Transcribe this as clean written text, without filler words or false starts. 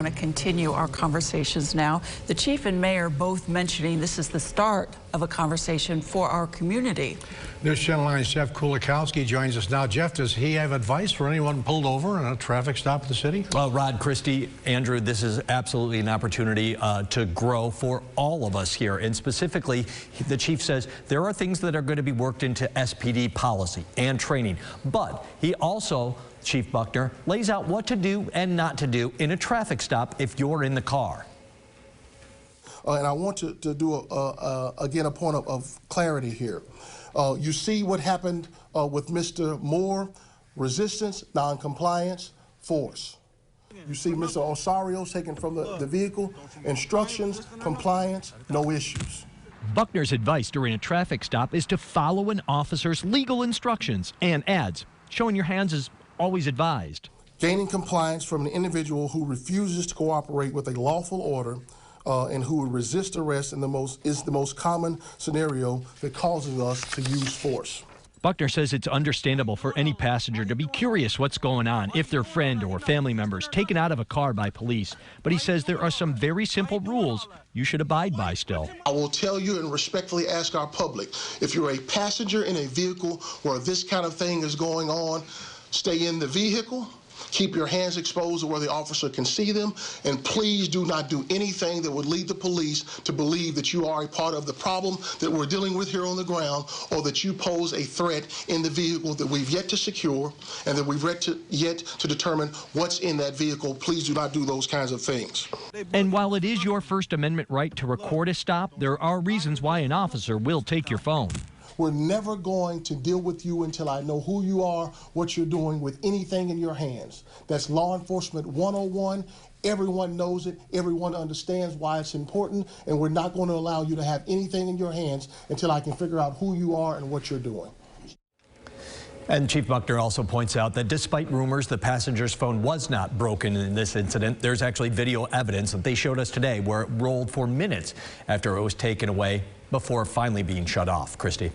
I want to continue our conversations now. The chief and mayor both mentioning this is the start of a conversation for our community. News Channel 9's Jeff Kulikowski joins us now. Jeff, does he have advice for anyone pulled over in a traffic stop in the city? Well, Rod, Christy, Andrew, this is absolutely an opportunity to grow for all of us here. And specifically, the chief says there are things that are going to be worked into SPD policy and training. But he also, Chief Buckner, lays out what to do and not to do in a traffic stop if you're in the car. And I want to do, again, a point of clarity here. You see what happened with Mr. Moore: resistance, non-compliance, force. You see Mr. Osario's taken from the vehicle, instructions, compliance, no issues. Buckner's advice during a traffic stop is to follow an officer's legal instructions and adds, showing your hands is always advised. Gaining compliance from an individual who refuses to cooperate with a lawful order and who would resist arrest is the most common scenario that causes us to use force. Buckner says it's understandable for any passenger to be curious what's going on if their friend or family member is taken out of a car by police. But he says there are some very simple rules you should abide by still. I will tell you and respectfully ask our public, if you're a passenger in a vehicle where this kind of thing is going on, stay in the vehicle. Keep your hands exposed to where the officer can see them, and please do not do anything that would lead the police to believe that you are a part of the problem that we're dealing with here on the ground, or that you pose a threat in the vehicle that we've yet to secure and that we've yet to determine what's in that vehicle. Please do not do those kinds of things. And while it is your First Amendment right to record a stop, there are reasons why an officer will take your phone. We're never going to deal with you until I know who you are, what you're doing with anything in your hands. That's law enforcement 101. Everyone knows it. Everyone understands why it's important. And we're not going to allow you to have anything in your hands until I can figure out who you are and what you're doing. And Chief Buckner also points out that despite rumors the passenger's phone was not broken in this incident, there's actually video evidence that they showed us today where it rolled for minutes after it was taken away before finally being shut off. Christy.